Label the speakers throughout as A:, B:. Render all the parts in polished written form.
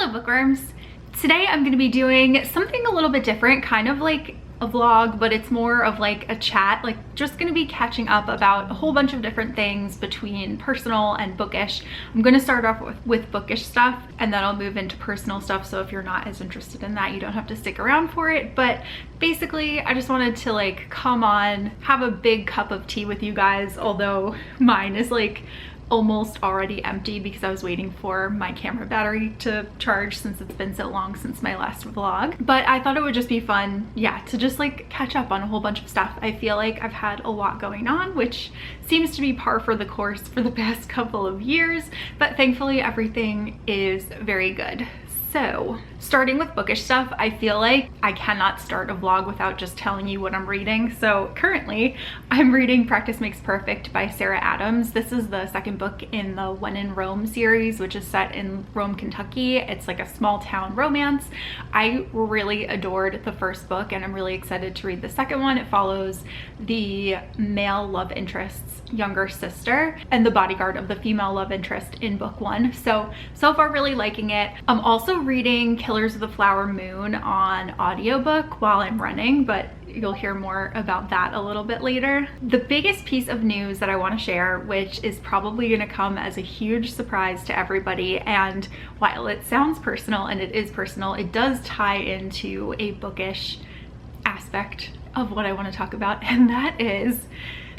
A: Hello bookworms! Today I'm going to be doing something a little bit different, kind of like a vlog, but it's more of like a chat, like just going to be catching up about a whole bunch of different things between personal and bookish. I'm going to start off with bookish stuff and then I'll move into personal stuff, so if you're not as interested in that you don't have to stick around for it. But basically I just wanted to like come on, have a big cup of tea with you guys, although mine is like almost already empty because I was waiting for my camera battery to charge since it's been so long since my last vlog. But I thought it would just be fun, yeah, to just like catch up on a whole bunch of stuff. I feel like I've had a lot going on, which seems to be par for the course for the past couple of years, but thankfully everything is very good. So starting with bookish stuff, I feel like I cannot start a vlog without just telling you what I'm reading. So currently I'm reading Practice Makes Perfect by Sarah Adams. This is the second book in the When in Rome series, which is set in Rome, Kentucky. It's like a small town romance. I really adored the first book and I'm really excited to read the second one. It follows the male love interest's younger sister and the bodyguard of the female love interest in book one. So far really liking it. I'm also reading Killers of the Flower Moon on audiobook while I'm running, but you'll hear more about that a little bit later. The biggest piece of news that I want to share, which is probably going to come as a huge surprise to everybody, and while it sounds personal and it is personal, it does tie into a bookish aspect of what I want to talk about, and that is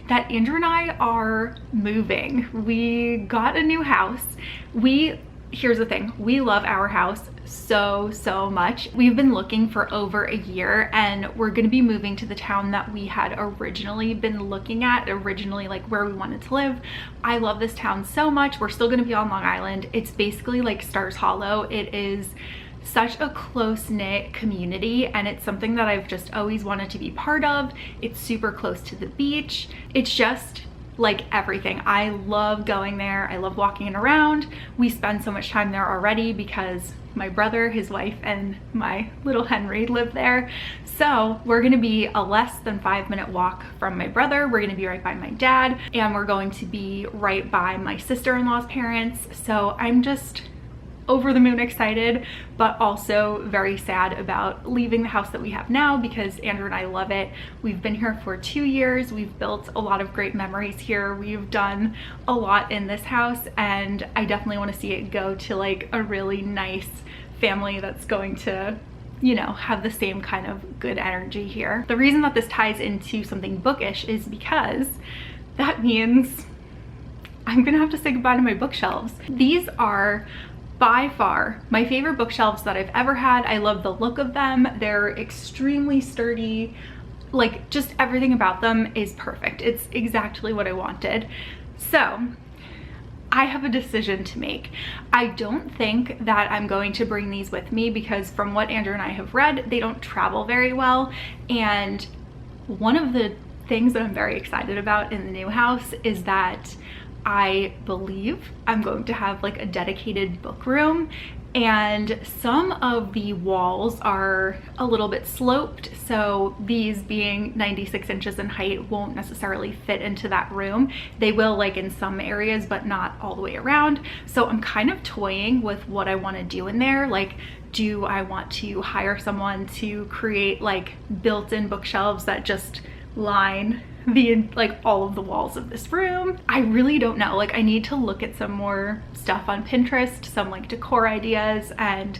A: that Andrew and I are moving. We got a new house. Here's the thing, we love our house so much. We've been looking for over a year and we're gonna be moving to the town that we had originally been looking at, like where we wanted to live. I love this town so much. We're still gonna be on Long Island. It's basically like Stars Hollow. It is such a close-knit community and it's something that I've just always wanted to be part of. It's super close to the beach. It's just like everything. I love going there. I love walking around. We spend so much time there already because my brother, his wife, and my little Henry live there. So we're gonna be a less than 5-minute walk from my brother. We're gonna be right by my dad, and we're going to be right by my sister-in-law's parents. So I'm just over the moon excited, but also very sad about leaving the house that we have now because Andrew and I love it. We've been here for 2 years. We've built a lot of great memories here. We've done a lot in this house and I definitely want to see it go to like a really nice family that's going to, you know, have the same kind of good energy here. The reason that this ties into something bookish is because that means I'm gonna have to say goodbye to my bookshelves. These are by far my favorite bookshelves that I've ever had. I love the look of them. They're extremely sturdy. Like just everything about them is perfect. It's exactly what I wanted. So I have a decision to make. I don't think that I'm going to bring these with me because from what Andrew and I have read, they don't travel very well. And one of the things that I'm very excited about in the new house is that I believe I'm going to have like a dedicated book room, and some of the walls are a little bit sloped, so these being 96 inches in height won't necessarily fit into that room. They will like in some areas but not all the way around. So I'm kind of toying with what I want to do in there. Like, do I want to hire someone to create like built-in bookshelves that just line like all of the walls of this room? I really don't know. Like I need to look at some more stuff on Pinterest, some like decor ideas, and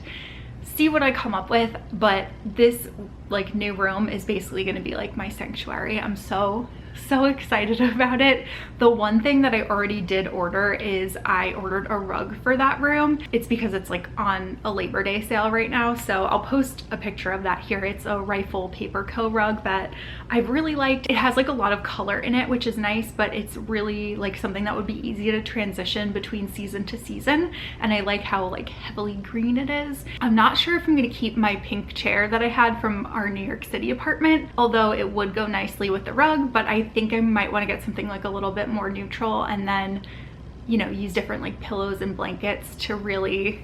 A: see what I come up with. But this like new room is basically going to be like my sanctuary. I'm so excited about it. The one thing that I already did order is I ordered a rug for that room. It's because it's like on a Labor Day sale right now, so I'll post a picture of that here. It's a Rifle Paper Co rug that I've really liked. It has like a lot of color in it, which is nice, but it's really like something that would be easy to transition between season to season, and I like how like heavily green it is. I'm not sure if I'm gonna keep my pink chair that I had from our New York City apartment, although it would go nicely with the rug, but I think I might want to get something like a little bit more neutral and then, you know, use different like pillows and blankets to really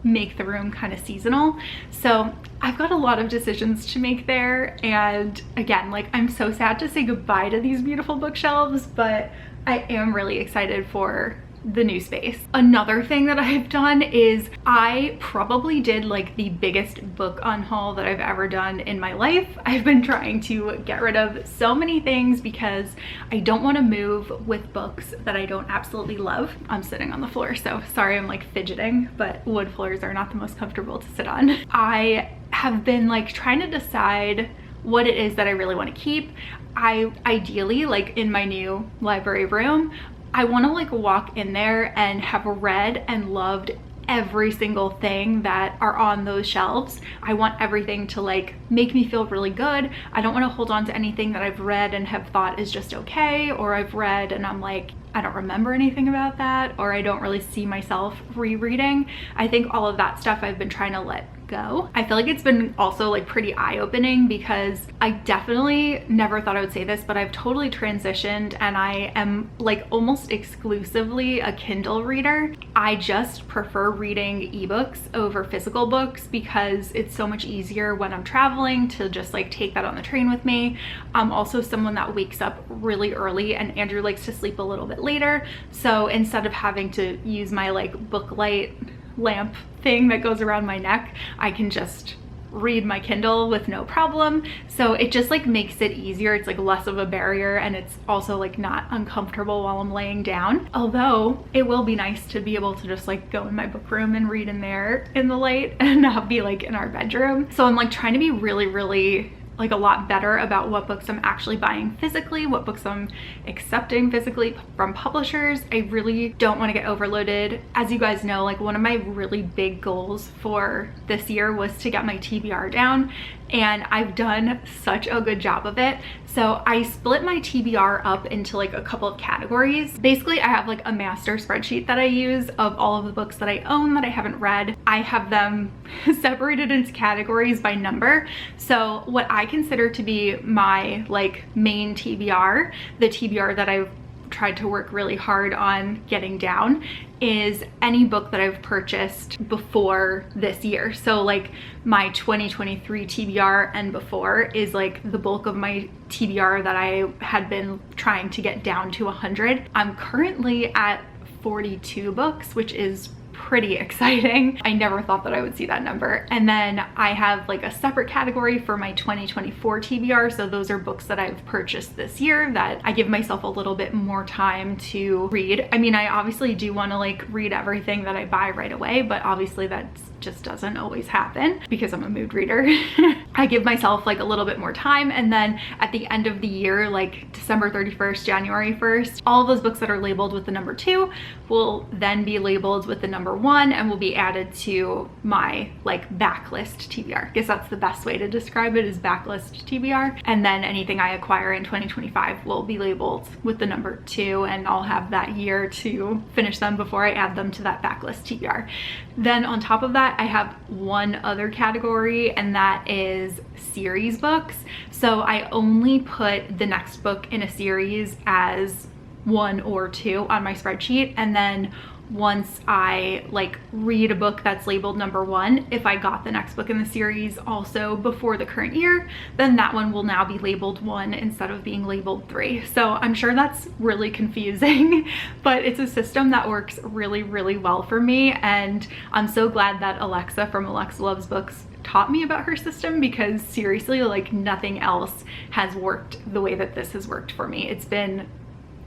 A: make the room kind of seasonal. So I've got a lot of decisions to make there, and again, like I'm so sad to say goodbye to these beautiful bookshelves, but I am really excited for the new space. Another thing that I've done is I probably did like the biggest book unhaul that I've ever done in my life. I've been trying to get rid of so many things because I don't want to move with books that I don't absolutely love. I'm sitting on the floor, so sorry I'm like fidgeting, but wood floors are not the most comfortable to sit on. I have been like trying to decide what it is that I really want to keep. I ideally, like in my new library room, I want to like walk in there and have read and loved every single thing that are on those shelves. I want everything to like make me feel really good. I don't want to hold on to anything that I've read and have thought is just okay, or I've read and I'm like, I don't remember anything about that, or I don't really see myself rereading. I think all of that stuff I've been trying to let go. I feel like it's been also like pretty eye-opening because I definitely never thought I would say this, but I've totally transitioned and I am like almost exclusively a Kindle reader. I just prefer reading ebooks over physical books because it's so much easier when I'm traveling to just like take that on the train with me. I'm also someone that wakes up really early and Andrew likes to sleep a little bit later. So instead of having to use my like book light lamp thing that goes around my neck, I can just read my Kindle with no problem. So it just like makes it easier. It's like less of a barrier and it's also like not uncomfortable while I'm laying down. Although it will be nice to be able to just like go in my book room and read in there in the light and not be like in our bedroom. So I'm like trying to be really like a lot better about what books I'm actually buying physically, what books I'm accepting physically from publishers. I really don't want to get overloaded. As you guys know, like one of my really big goals for this year was to get my TBR down, and I've done such a good job of it. So I split my TBR up into like a couple of categories. Basically, I have like a master spreadsheet that I use of all of the books that I own that I haven't read. I have them separated into categories by number. So what I consider to be my like main TBR, the TBR that I've tried to work really hard on getting down, is any book that I've purchased before this year. So like my 2023 TBR and before is like the bulk of my TBR that I had been trying to get down to 100. I'm currently at 42 books, which is pretty exciting. I never thought that I would see that number. And then I have like a separate category for my 2024 TBR. So those are books that I've purchased this year that I give myself a little bit more time to read. I mean, I obviously do want to like read everything that I buy right away, but obviously that just doesn't always happen because I'm a mood reader. I give myself like a little bit more time, and then at the end of the year, like December 31st, January 1st, all of those books that are labeled with the number 2 will then be labeled with the number 1 and will be added to my like backlist TBR. I guess that's the best way to describe it, is backlist TBR. And then anything I acquire in 2025 will be labeled with the number 2, and I'll have that year to finish them before I add them to that backlist TBR. Then on top of that, I have one other category, and that is series books. So I only put the next book in a series as 1 or 2 on my spreadsheet, and then once I like read a book that's labeled number 1, if I got the next book in the series also before the current year, then that one will now be labeled 1 instead of being labeled 3. So I'm sure that's really confusing, but it's a system that works really well for me, and I'm so glad that Alexa from Alexa Loves Books taught me about her system, because seriously, like nothing else has worked the way that this has worked for me. It's been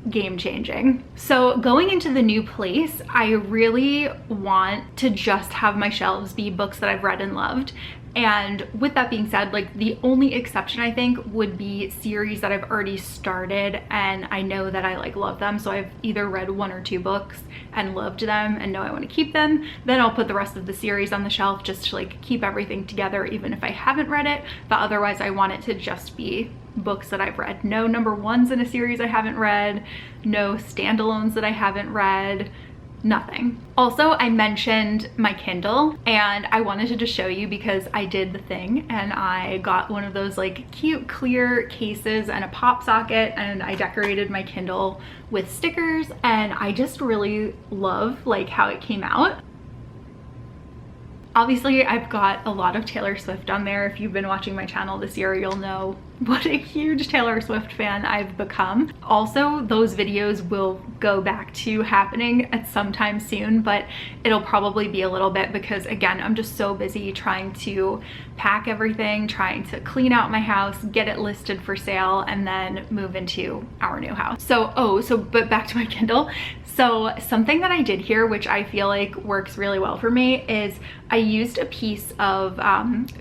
A: game changing. So going into the new place, I really want to just have my shelves be books that I've read and loved. And with that being said, like the only exception I think would be series that I've already started and I know that I like love them. So I've either read 1 or 2 books and loved them and know I want to keep them. Then I'll put the rest of the series on the shelf just to like keep everything together, even if I haven't read it. But otherwise I want it to just be books that I've read. No number 1s in a series I haven't read, no standalones that I haven't read, nothing. Also, I mentioned my Kindle, and I wanted to just show you because I did the thing and I got one of those like cute clear cases and a pop socket, and I decorated my Kindle with stickers, and I just really love like how it came out. Obviously, I've got a lot of Taylor Swift on there. If you've been watching my channel this year, you'll know what a huge Taylor Swift fan I've become. Also, those videos will go back to happening at some time soon, but it'll probably be a little bit because again, I'm just so busy trying to pack everything, trying to clean out my house, get it listed for sale, and then move into our new house. But back to my Kindle. So something that I did here, which I feel like works really well for me, is I used a piece of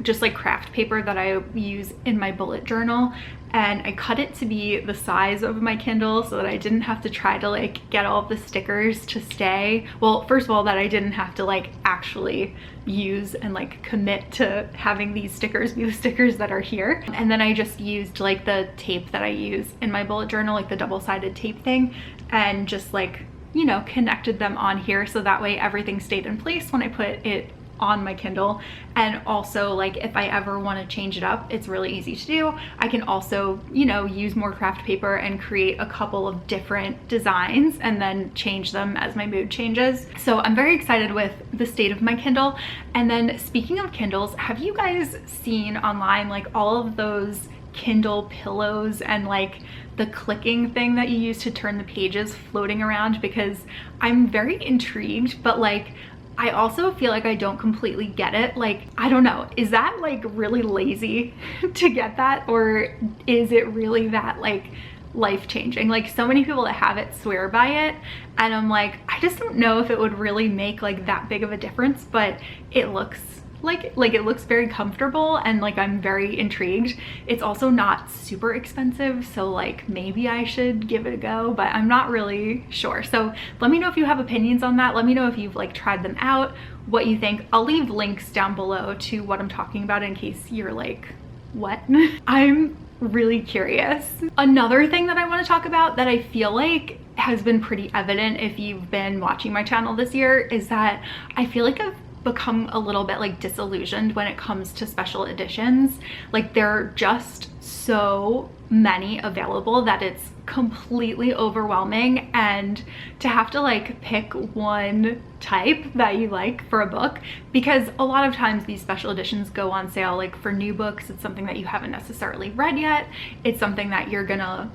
A: just like craft paper that I use in my bullet journal, and I cut it to be the size of my Kindle so that I didn't have to try to like get all of the stickers to stay. Well, first of all, that I didn't have to like actually use and like commit to having these stickers be the stickers that are here. And then I just used like the tape that I use in my bullet journal, like the double-sided tape thing, and just like, you know, connected them on here so that way everything stayed in place when I put it on my Kindle. And also, like, if I ever want to change it up, it's really easy to do. I can also, you know, use more craft paper and create a couple of different designs and then change them as my mood changes. So I'm very excited with the state of my Kindle. And then speaking of Kindles, have you guys seen online like all of those Kindle pillows and like the clicking thing that you use to turn the pages floating around? Because I'm very intrigued, but like I also feel like I don't completely get it. Like, I don't know, is that like really lazy to get that, or is it really that like life-changing? Like, so many people that have it swear by it, and I'm like, I just don't know if it would really make like that big of a difference, but it looks like it looks very comfortable, and like I'm very intrigued. It's also not super expensive, so like maybe I should give it a go, but I'm not really sure. So let me know if you have opinions on that. Let me know if you've like tried them out, what you think. I'll leave links down below to what I'm talking about in case you're like, what? I'm really curious. Another thing that I want to talk about that I feel like has been pretty evident if you've been watching my channel this year is that I feel like I've become a little bit like disillusioned when it comes to special editions. Like, there are just so many available that it's completely overwhelming, and to have to like pick one type that you like for a book, because a lot of times these special editions go on sale like for new books. It's something that you haven't necessarily read yet. It's something that you're gonna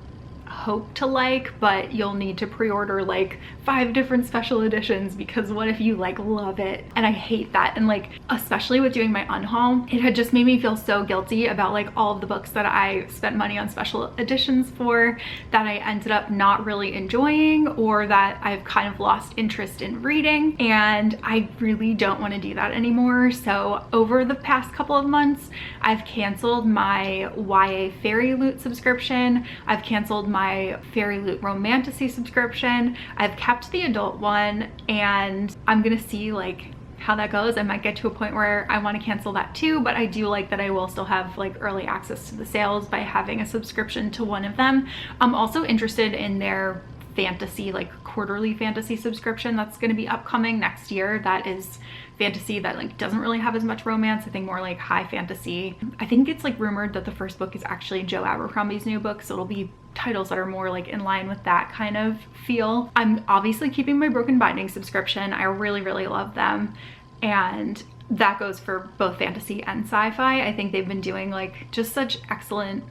A: hope to like, but you'll need to pre-order like 5 different special editions, because what if you like love it? And I hate that. And like, especially with doing my unhaul, it had just made me feel so guilty about like all of the books that I spent money on special editions for that I ended up not really enjoying, or that I've kind of lost interest in reading, and I really don't want to do that anymore. So over the past couple of months, I've canceled my YA Fairy Loot subscription. I've canceled my Fairy Loot Romanticy subscription. I've kept the adult one, and I'm gonna see like how that goes. I might get to a point where I want to cancel that too, but I do like that I will still have like early access to the sales by having a subscription to one of them. I'm also interested in their fantasy, like quarterly fantasy subscription that's going to be upcoming next year. That is fantasy that like doesn't really have as much romance. I think more like high fantasy. I think it's like rumored that the first book is actually Joe Abercrombie's new book, so it'll be titles that are more like in line with that kind of feel. I'm obviously keeping my Broken Binding subscription. I really love them, and that goes for both fantasy and sci-fi. I think they've been doing like just such excellent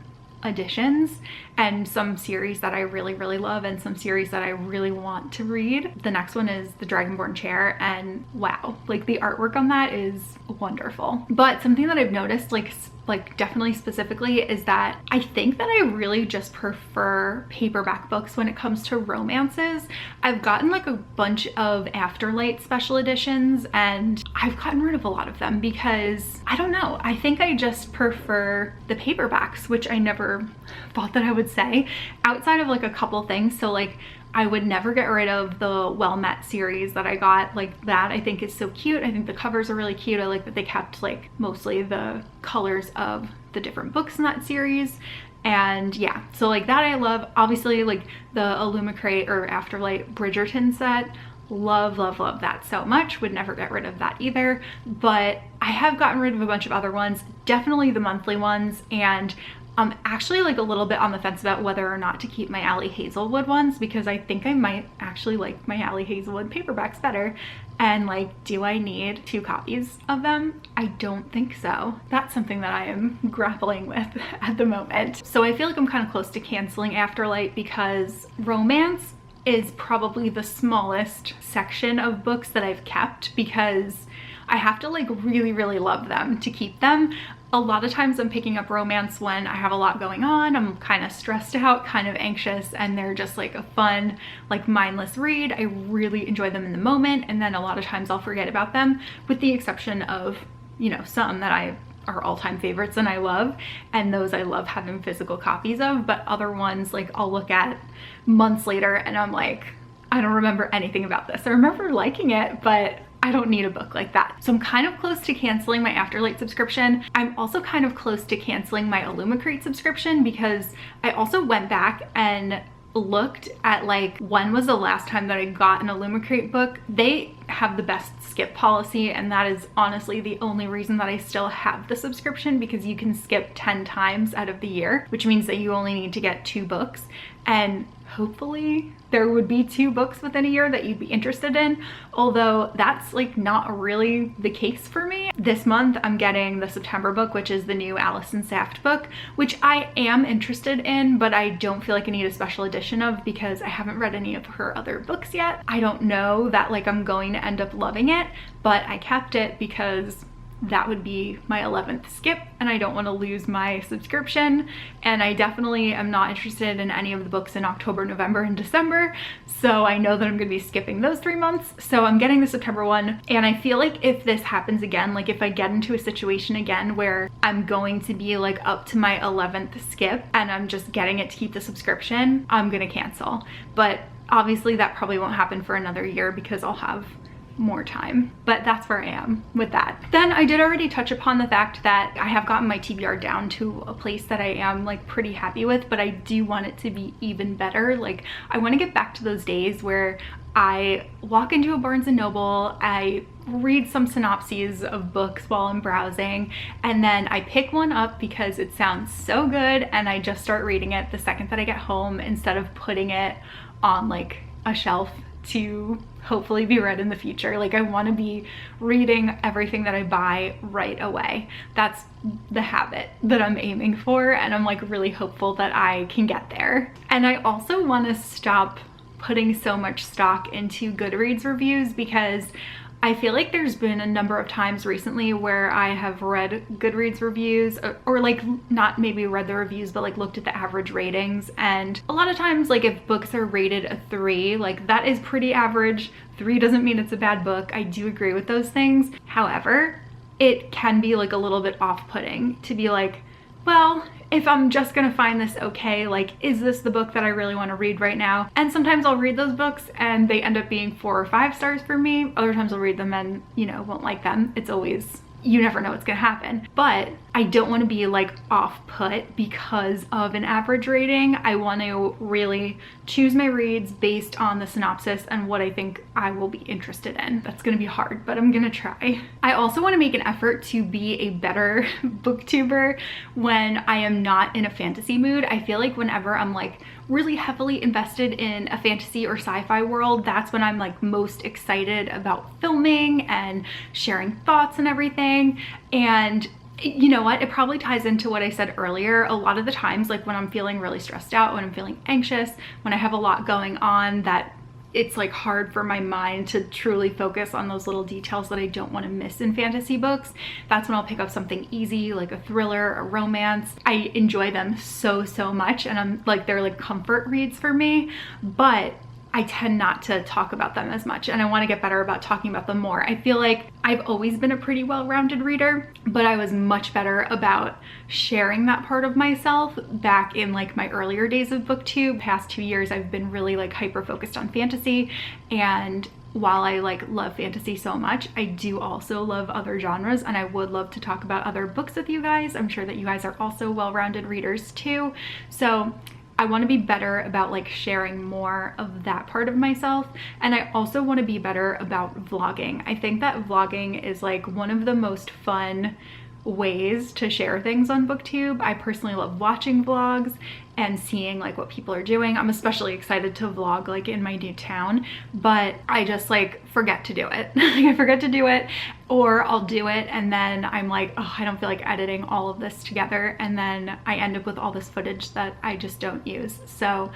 A: editions, and some series that I really love, and some series that I really want to read. The next one is The Dragonborn Chair, and wow, like the artwork on that is wonderful. But something that I've noticed like definitely specifically is that I think that I really just prefer paperback books when it comes to romances. I've gotten like a bunch of Afterlight special editions, and I've gotten rid of a lot of them because I don't know, I think I just prefer the paperbacks, which I never thought that I would say, outside of like a couple things. So like, I would never get rid of the Well Met series that I got. Like, that I think is so cute. I think the covers are really cute. I like that they kept like mostly the colors of the different books in that series. And yeah, so like that I love. Obviously like the Illumicrate or Afterlight Bridgerton set, love that so much. Would never get rid of that either. But I have gotten rid of a bunch of other ones, definitely the monthly ones, and I'm actually like a little bit on the fence about whether or not to keep my Allie Hazelwood ones, because I think I might actually like my Allie Hazelwood paperbacks better. And like, do I need 2 copies of them? I don't think so. That's something that I am grappling with at the moment. So I feel like I'm kind of close to canceling Afterlight because romance is probably the smallest section of books that I've kept because I have to like really, really love them to keep them. A lot of times I'm picking up romance when I have a lot going on, I'm kind of stressed out, kind of anxious, and they're just like a fun, like mindless read. I really enjoy them in the moment, and then a lot of times I'll forget about them, with the exception of, you know, some that are all-time favorites and I love, and those I love having physical copies of, but other ones like I'll look at months later and I'm like, I don't remember anything about this. I remember liking it, but I don't need a book like that. So I'm kind of close to canceling my Afterlight subscription. I'm also kind of close to canceling my Illumicrate subscription because I also went back and looked at like when was the last time that I got an Illumicrate book. They have the best skip policy, and that is honestly the only reason that I still have the subscription, because you can skip 10 times out of the year, which means that you only need to get 2 books, and hopefully there would be 2 books within a year that you'd be interested in, although that's like not really the case for me. This month I'm getting the September book, which is the new Allison Saft book, which I am interested in, but I don't feel like I need a special edition of because I haven't read any of her other books yet. I don't know that like I'm going to end up loving it, but I kept it because that would be my 11th skip and I don't want to lose my subscription, and I definitely am not interested in any of the books in October, November, and December, so I know that I'm going to be skipping those 3 months. So I'm getting the September one, and I feel like if this happens again, like if I get into a situation again where I'm going to be like up to my 11th skip and I'm just getting it to keep the subscription, I'm gonna cancel. But obviously that probably won't happen for another year because I'll have more time, but that's where I am with that. Then I did already touch upon the fact that I have gotten my TBR down to a place that I am like pretty happy with, but I do want it to be even better. Like I want to get back to those days where I walk into a Barnes & Noble, I read some synopses of books while I'm browsing, and then I pick one up because it sounds so good and I just start reading it the second that I get home, instead of putting it on like a shelf to hopefully be read in the future. Like I want to be reading everything that I buy right away. That's the habit that I'm aiming for, and I'm like really hopeful that I can get there. And I also want to stop putting so much stock into Goodreads reviews, because I feel like there's been a number of times recently where I have read Goodreads reviews, or like not maybe read the reviews, but like looked at the average ratings. And a lot of times, like if books are rated a 3, like that is pretty average. 3 doesn't mean it's a bad book. I do agree with those things. However, it can be like a little bit off-putting to be like, well, if I'm just gonna find this okay, like, is this the book that I really want to read right now? And sometimes I'll read those books and they end up being 4 or 5 stars for me. Other times I'll read them and, you know, won't like them. It's always, you never know what's gonna happen. But I don't want to be like off-put because of an average rating. I want to really choose my reads based on the synopsis and what I think I will be interested in. That's gonna be hard, but I'm gonna try. I also want to make an effort to be a better booktuber when I am not in a fantasy mood. I feel like whenever I'm like really heavily invested in a fantasy or sci-fi world, that's when I'm like most excited about filming and sharing thoughts and everything. And you know what, it probably ties into what I said earlier. A lot of the times, like when I'm feeling really stressed out, when I'm feeling anxious, when I have a lot going on, that it's like hard for my mind to truly focus on those little details that I don't want to miss in fantasy books. That's when I'll pick up something easy, like a thriller, a romance. I enjoy them so much, and I'm like, they're like comfort reads for me, but I tend not to talk about them as much, and I want to get better about talking about them more. I feel like I've always been a pretty well-rounded reader, but I was much better about sharing that part of myself back in like my earlier days of BookTube. Past 2 years I've been really like hyper-focused on fantasy, and while I like love fantasy so much, I do also love other genres, and I would love to talk about other books with you guys. I'm sure that you guys are also well-rounded readers too. So I want to be better about like sharing more of that part of myself, and I also want to be better about vlogging. I think that vlogging is like one of the most fun ways to share things on BookTube. I personally love watching vlogs and seeing like what people are doing. I'm especially excited to vlog like in my new town, but I just like forget to do it. I forget to do it, or I'll do it and then I'm like, oh, I don't feel like editing all of this together, and then I end up with all this footage that I just don't use. So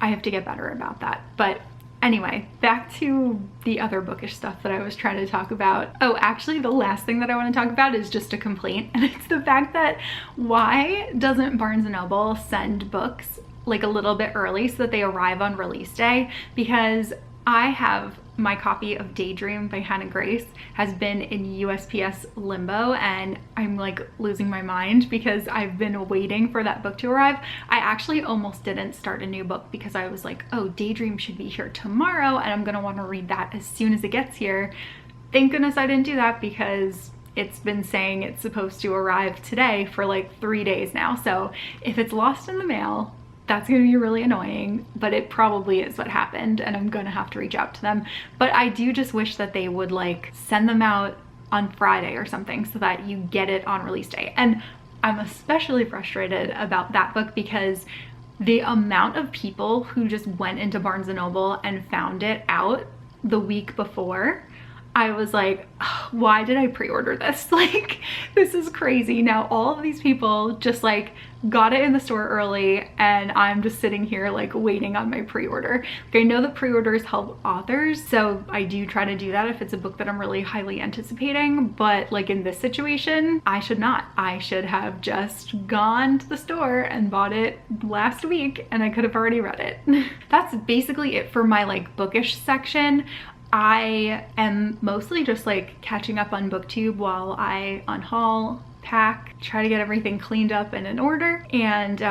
A: I have to get better about that. But anyway, back to the other bookish stuff that I was trying to talk about. Oh, actually, the last thing that I want to talk about is just a complaint, and it's the fact that why doesn't Barnes & Noble send books like a little bit early so that they arrive on release day? Because I have my copy of Daydream by Hannah Grace has been in USPS limbo, and I'm like losing my mind because I've been waiting for that book to arrive. I actually almost didn't start a new book because I was like, oh, Daydream should be here tomorrow and I'm gonna want to read that as soon as it gets here. Thank goodness I didn't do that, because it's been saying it's supposed to arrive today for like 3 days now. So if it's lost in the mail, that's gonna be really annoying, but it probably is what happened and I'm gonna have to reach out to them. But I do just wish that they would like send them out on Friday or something so that you get it on release day. And I'm especially frustrated about that book because the amount of people who just went into Barnes & Noble and found it out the week before, I was like, oh, why did I pre-order this? Like, this is crazy. Now all of these people just like got it in the store early and I'm just sitting here like waiting on my pre-order. Like, I know that pre-orders help authors, so I do try to do that if it's a book that I'm really highly anticipating, but like in this situation, I should not. I should have just gone to the store and bought it last week and I could have already read it. That's basically it for my like bookish section. I am mostly just like catching up on BookTube while I unhaul, pack, try to get everything cleaned up and in order. And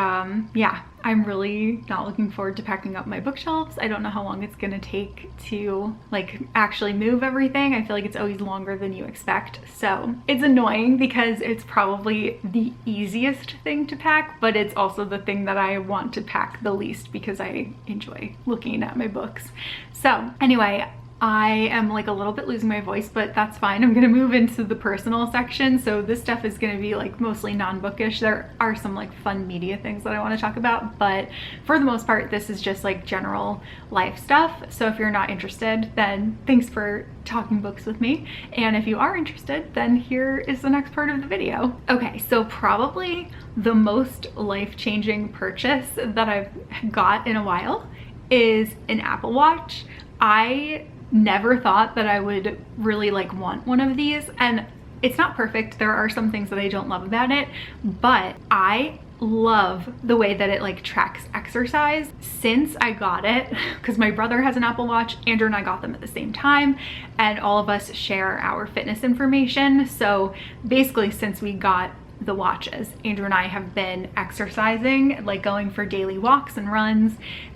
A: yeah, I'm really not looking forward to packing up my bookshelves. I don't know how long it's gonna take to like actually move everything. I feel like it's always longer than you expect. So it's annoying because it's probably the easiest thing to pack, but it's also the thing that I want to pack the least because I enjoy looking at my books. So anyway, I am like a little bit losing my voice, but that's fine. I'm gonna move into the personal section. So this stuff is gonna be like mostly non-bookish. There are some like fun media things that I wanna talk about, but for the most part, this is just like general life stuff. So if you're not interested, then thanks for talking books with me. And if you are interested, then here is the next part of the video. Okay, so probably the most life-changing purchase that I've got in a while is an Apple Watch. I never thought that I would really like want one of these, and it's not perfect. There are some things that I don't love about it, but I love the way that it like tracks exercise. Since I got it, because my brother has an Apple Watch, Andrew and I got them at the same time, and all of us share our fitness information. So basically, since we got the watches, Andrew and I have been exercising, like going for daily walks and runs,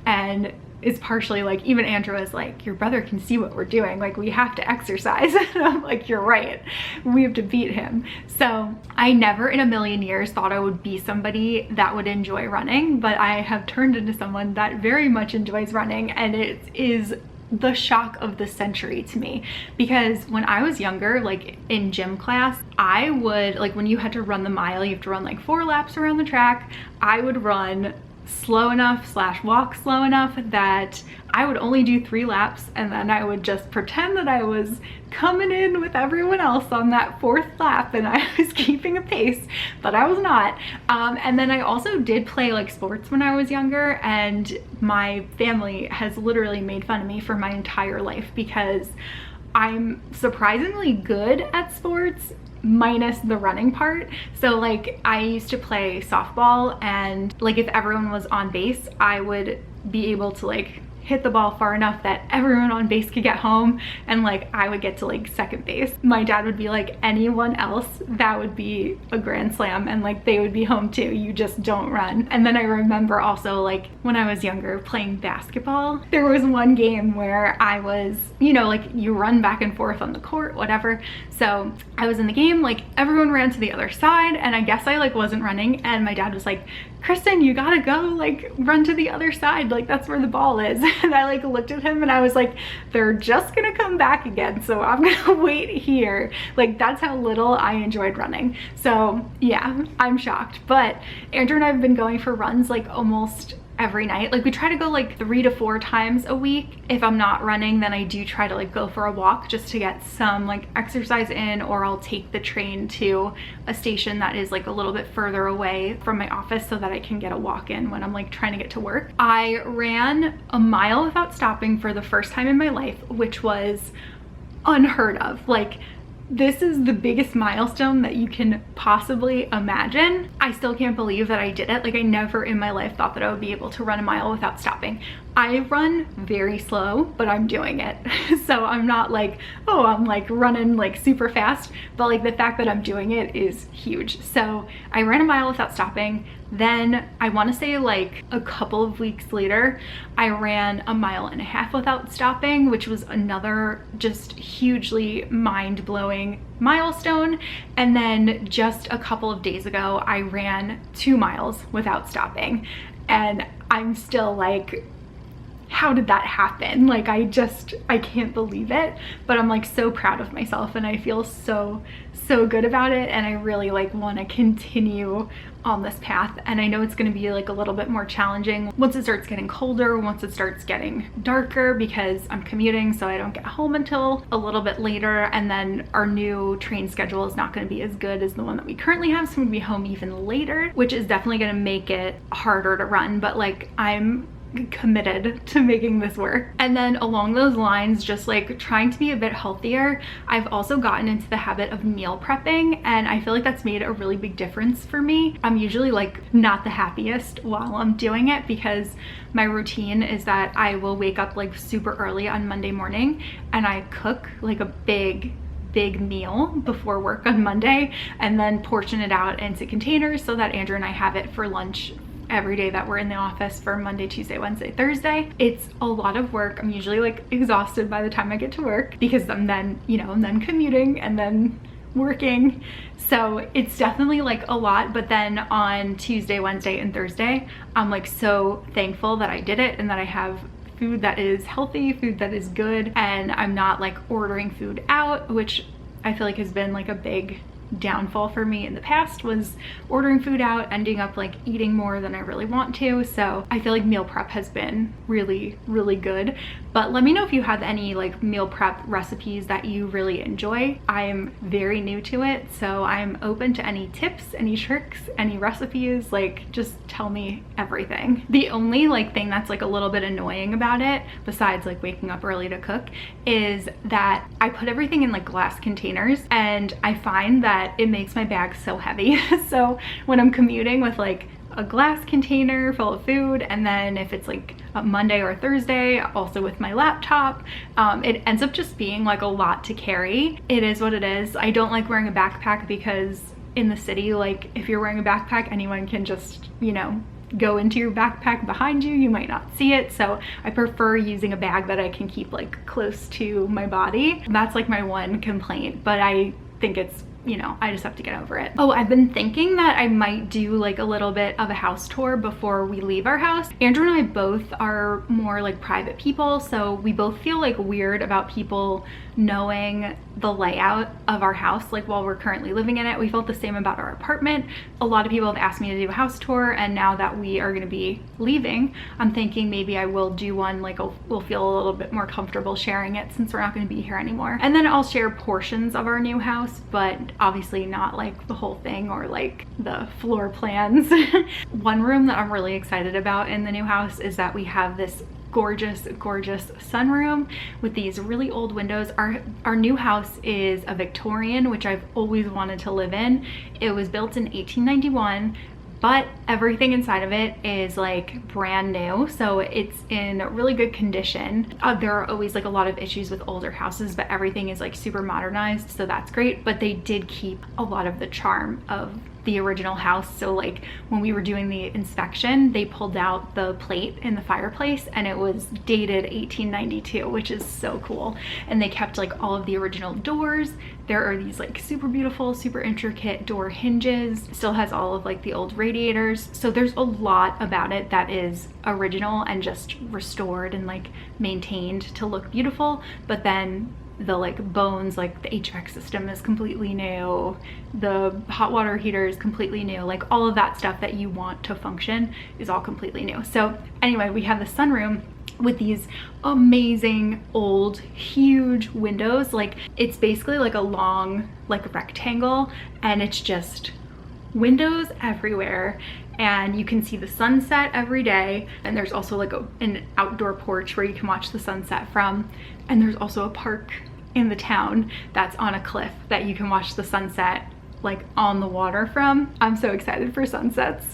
A: and it's partially like, even Andrew is like, your brother can see what we're doing, like we have to exercise. And I'm like, you're right, we have to beat him. So I never in a million years thought I would be somebody that would enjoy running, but I have turned into someone that very much enjoys running, and it is the shock of the century to me. Because when I was younger, like in gym class, I would like, when you had to run the mile, you have to run like 4 laps around the track. I would run slow enough / walk slow enough that I would only do 3 laps, and then I would just pretend that I was coming in with everyone else on that 4th lap and I was keeping a pace, but I was not. And then I also did play like sports when I was younger, and my family has literally made fun of me for my entire life because I'm surprisingly good at sports minus the running part. So like I used to play softball, and like if everyone was on base, I would be able to like hit the ball far enough that everyone on base could get home, and like I would get to like second base. My dad would be like, anyone else, that would be a grand slam, and like they would be home too, you just don't run. And then I remember also like when I was younger playing basketball, there was one game where I was, you know, like you run back and forth on the court, whatever. So I was in the game, like everyone ran to the other side, and I guess I like wasn't running, and my dad was like, Kristen, you gotta go like run to the other side, like that's where the ball is. And I like looked at him and I was like, they're just gonna come back again, so I'm gonna wait here. Like, that's how little I enjoyed running. So yeah, I'm shocked. But Andrew and I have been going for runs like almost every night. Like, we try to go like 3 to 4 times a week. If I'm not running, then I do try to like go for a walk just to get some like exercise in, or I'll take the train to a station that is like a little bit further away from my office so that I can get a walk in when I'm like trying to get to work. I ran a mile without stopping for the first time in my life, which was unheard of. Like, this is the biggest milestone that you can possibly imagine. I still can't believe that I did it. Like, I never in my life thought that I would be able to run a mile without stopping. I run very slow, but I'm doing it. So I'm not like, oh, I'm like running like super fast, but like the fact that I'm doing it is huge. So I ran a mile without stopping. Then I want to say like a couple of weeks later, I ran a 1.5 miles without stopping, which was another just hugely mind-blowing milestone. And then just a couple of days ago, I ran 2 miles without stopping. And I'm still like, how did that happen? Like, I can't believe it, but I'm like so proud of myself and I feel so good about it. And I really like want to continue on this path. And I know it's going to be like a little bit more challenging once it starts getting colder, once it starts getting darker, because I'm commuting, so I don't get home until a little bit later. And then our new train schedule is not going to be as good as the one that we currently have, so I'm going to be home even later, which is definitely going to make it harder to run. But like, I'm committed to making this work. And then along those lines, just like trying to be a bit healthier, I've also gotten into the habit of meal prepping, and I feel like that's made a really big difference for me. I'm usually like not the happiest while I'm doing it, because my routine is that I will wake up like super early on Monday morning and I cook like a big meal before work on Monday, and then portion it out into containers so that Andrew and I have it for lunch every day that we're in the office for Monday, Tuesday, Wednesday, Thursday. It's a lot of work. I'm usually like exhausted by the time I get to work, because I'm then, you know, I'm then commuting and then working. So it's definitely like a lot. But then on Tuesday, Wednesday, and Thursday, I'm like so thankful that I did it and that I have food that is healthy, food that is good, and I'm not like ordering food out, which I feel like has been like a big downfall for me in the past, was ordering food out, ending up like eating more than I really want to. So I feel like meal prep has been really good. But let me know if you have any like meal prep recipes that you really enjoy. I'm very new to it, so I'm open to any tips, any tricks, any recipes. Like, just tell me everything. The only like thing that's like a little bit annoying about it, besides like waking up early to cook, is that I put everything in like glass containers, and I find that it makes my bag so heavy. So when I'm commuting with like a glass container full of food, and then if it's like a Monday or Thursday, also with my laptop, it ends up just being like a lot to carry. It is what it is. I don't like wearing a backpack, because in the city, like if you're wearing a backpack, anyone can just, you know, go into your backpack behind you. You might not see it. So I prefer using a bag that I can keep like close to my body. That's like my one complaint, but I think it's, you know, I just have to get over it. Oh, I've been thinking that I might do like a little bit of a house tour before we leave our house. Andrew and I both are more like private people, so we both feel like weird about people knowing the layout of our house like while we're currently living in it. We felt the same about our apartment. A lot of people have asked me to do a house tour, and now that we are going to be leaving, I'm thinking maybe I will do one. Like, we'll feel a little bit more comfortable sharing it since we're not going to be here anymore. And then I'll share portions of our new house, but obviously not like the whole thing or like the floor plans. One room that I'm really excited about in the new house is that we have this gorgeous sunroom with these really old windows. Our new house is a Victorian, which I've always wanted to live in. It was built in 1891, but everything inside of it is like brand new, so it's in really good condition. There are always like a lot of issues with older houses, but everything is like super modernized, so that's great. But they did keep a lot of the charm of the original house. So like when we were doing the inspection, they pulled out the plate in the fireplace and it was dated 1892, which is so cool. And they kept like all of the original doors. There are these like super beautiful, super intricate door hinges. Still has all of like the old radiators. So there's a lot about it that is original and just restored and like maintained to look beautiful. But then the like bones, like the HVAC system is completely new, the hot water heater is completely new, like all of that stuff that you want to function is all completely new. So anyway, we have the sunroom with these amazing old huge windows. Like it's basically like a long like rectangle and it's just windows everywhere, and you can see the sunset every day. And there's also like an outdoor porch where you can watch the sunset from, and there's also a park in the town that's on a cliff that you can watch the sunset like on the water from. I'm so excited for sunsets.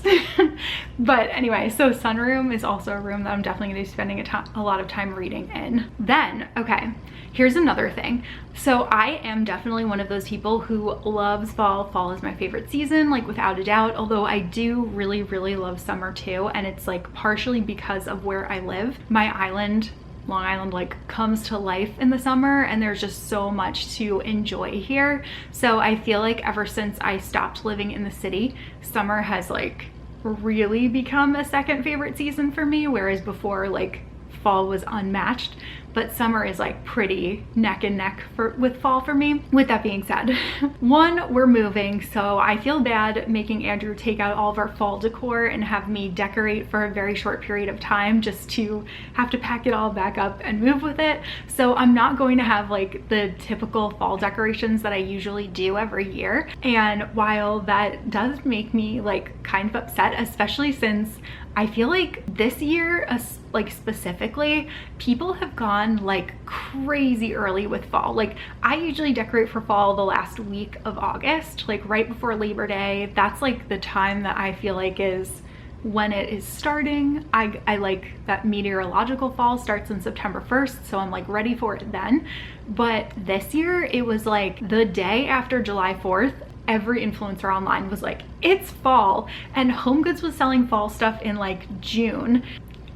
A: But anyway, so sunroom is also a room that I'm definitely gonna be spending a lot of time reading in. Then, okay, here's another thing. So I am definitely one of those people who loves fall. Fall is my favorite season, like without a doubt, although I do really, really love summer too. And it's like partially because of where I live. My island, Long Island, like comes to life in the summer, and there's just so much to enjoy here. So I feel like ever since I stopped living in the city, summer has like really become a second favorite season for me, whereas before like fall was unmatched. But summer is like pretty neck and neck with fall for me. With that being said, one, we're moving, so I feel bad making Andrew take out all of our fall decor and have me decorate for a very short period of time just to have to pack it all back up and move with it. So I'm not going to have like the typical fall decorations that I usually do every year. And while that does make me like kind of upset, especially since I feel like this year, like specifically, people have gone like crazy early with fall. Like I usually decorate for fall the last week of August, like right before Labor Day. That's like the time that I feel like is when it is starting. I like that meteorological fall starts on September 1st, so I'm like ready for it then. But this year it was like the day after July 4th, every influencer online was like, it's fall, and Home Goods was selling fall stuff in like June.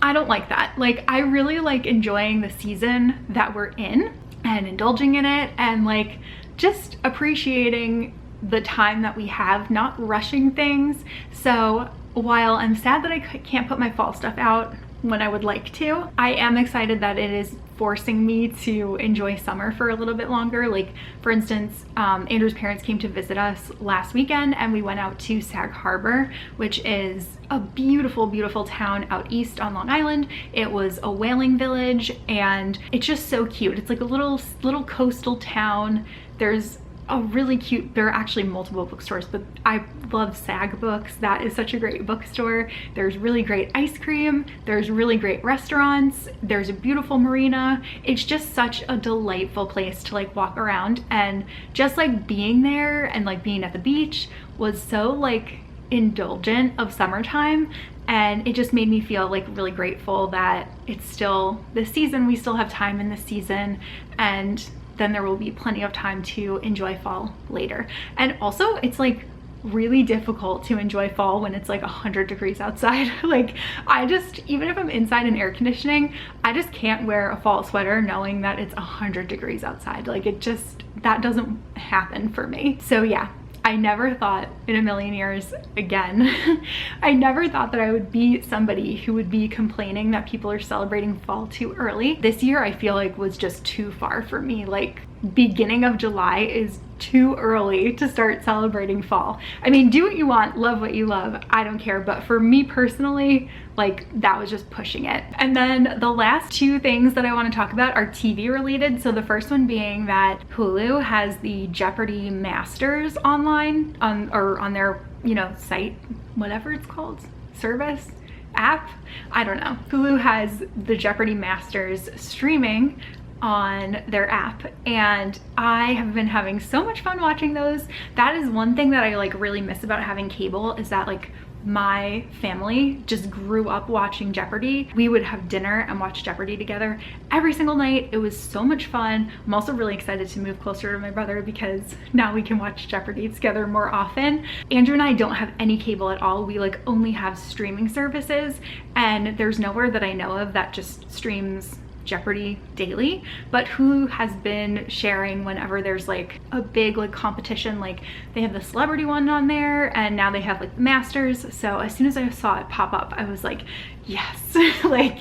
A: I don't like that. Like I really like enjoying the season that we're in and indulging in it and like just appreciating the time that we have, not rushing things. So while I'm sad that I can't put my fall stuff out when I would like to, I am excited that it is forcing me to enjoy summer for a little bit longer. Like for instance, Andrew's parents came to visit us last weekend and we went out to Sag Harbor, which is a beautiful, beautiful town out east on Long Island. It was a whaling village and it's just so cute. It's like a little coastal town. There's a really cute, there are actually multiple bookstores, but I love Sag Books. That is such a great bookstore. There's really great ice cream. There's really great restaurants. There's a beautiful marina. It's just such a delightful place to like walk around, and just like being there and like being at the beach was so like indulgent of summertime. And it just made me feel like really grateful that it's still this season. We still have time in this season, and then there will be plenty of time to enjoy fall later. And also it's like really difficult to enjoy fall when it's like 100 degrees outside. Like I just, even if I'm inside in air conditioning, I just can't wear a fall sweater knowing that it's 100 degrees outside. Like it just, that doesn't happen for me. So yeah, I never thought in a million years, again, I never thought that I would be somebody who would be complaining that people are celebrating fall too early. This year I feel like was just too far for me. Like beginning of July is too early to start celebrating fall. I mean, do what you want, love what you love, I don't care. But for me personally, like that was just pushing it. And then the last two things that I want to talk about are TV related. So the first one being that Hulu has the Jeopardy Masters online on their, you know, site, whatever it's called, service, app, I don't know. Hulu has the Jeopardy Masters streaming on their app, and I have been having so much fun watching those. That is one thing that I like really miss about having cable, is that like my family just grew up watching Jeopardy. We would have dinner and watch Jeopardy together every single night. It was so much fun. I'm also really excited to move closer to my brother because now we can watch Jeopardy together more often. Andrew and I don't have any cable at all. We like only have streaming services, and there's nowhere that I know of that just streams Jeopardy daily, but Hulu has been sharing whenever there's like a big like competition. Like they have the celebrity one on there, and now they have like the Masters. So as soon as I saw it pop up, I was like, yes, like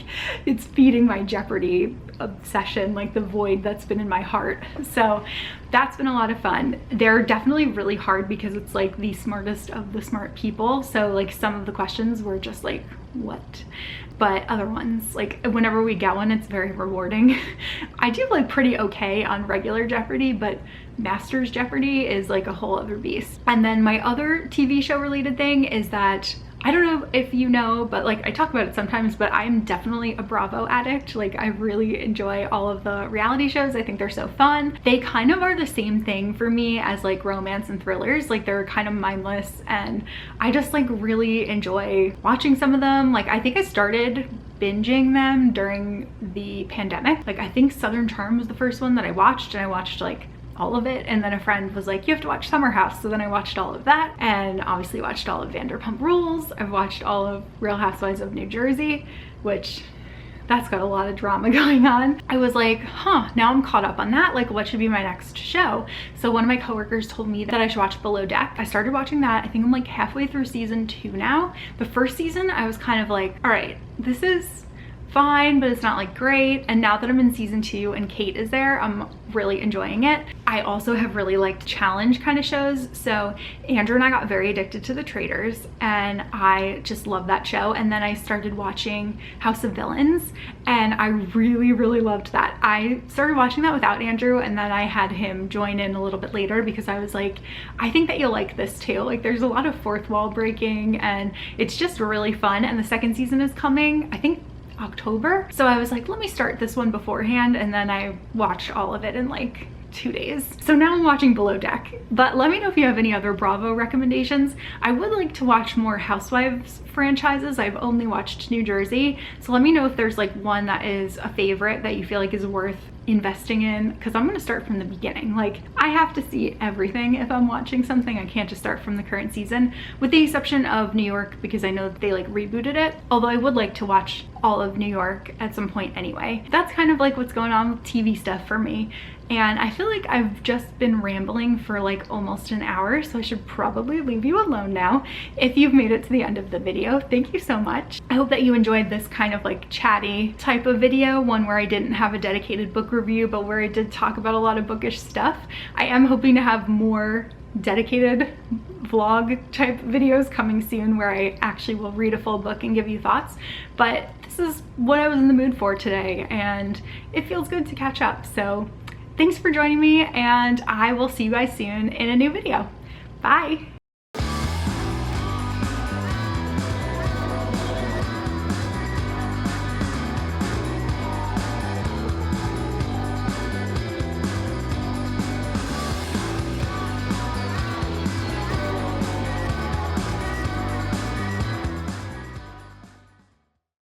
A: it's feeding my Jeopardy obsession, like the void that's been in my heart. So that's been a lot of fun. They're definitely really hard because it's like the smartest of the smart people. So like some of the questions were just like, what? But other ones, like whenever we get one, it's very rewarding. I do like pretty okay on regular Jeopardy, but Masters Jeopardy is like a whole other beast. And then my other TV show related thing is that, I don't know if you know, but like I talk about it sometimes, but I'm definitely a Bravo addict. Like I really enjoy all of the reality shows. I think they're so fun. They kind of are the same thing for me as like romance and thrillers. Like they're kind of mindless, and I just like really enjoy watching some of them. Like I think I started binging them during the pandemic. Like I think Southern Charm was the first one that I watched, and I watched like all of it, and then a friend was like, you have to watch Summer House, so then I watched all of that, and obviously watched all of Vanderpump Rules. I've watched all of Real Housewives of New Jersey, which that's got a lot of drama going on. I was like, huh, now I'm caught up on that, like what should be my next show? So one of my coworkers told me that I should watch Below Deck. I started watching that. I think I'm like halfway through season 2 now. The first season I was kind of like, all right, this is fine, but it's not like great. And now that I'm in season 2 and Kate is there, I'm really enjoying it. I also have really liked challenge kind of shows. So Andrew and I got very addicted to The Traitors, and I just love that show. And then I started watching House of Villains, and I really, really loved that. I started watching that without Andrew, and then I had him join in a little bit later because I was like, I think that you'll like this too. Like there's a lot of fourth wall breaking, and it's just really fun. And the second season is coming, I think October. So I was like, let me start this one beforehand, and then I watched all of it in like 2 days. So now I'm watching Below Deck. But let me know if you have any other Bravo recommendations. I would like to watch more Housewives franchises. I've only watched New Jersey. So let me know if there's like one that is a favorite that you feel like is worth investing in, because I'm gonna start from the beginning. Like I have to see everything if I'm watching something. I can't just start from the current season, with the exception of New York, because I know that they like rebooted it, although I would like to watch all of New York at some point anyway. That's kind of like what's going on with TV stuff for me. And I feel like I've just been rambling for like almost an hour, so I should probably leave you alone now. If you've made it to the end of the video, thank you so much. I hope that you enjoyed this kind of like chatty type of video, one where I didn't have a dedicated book review, but where I did talk about a lot of bookish stuff. I am hoping to have more dedicated vlog type videos coming soon where I actually will read a full book and give you thoughts, but this is what I was in the mood for today, and it feels good to catch up. So thanks for joining me, and I will see you guys soon in a new video. Bye.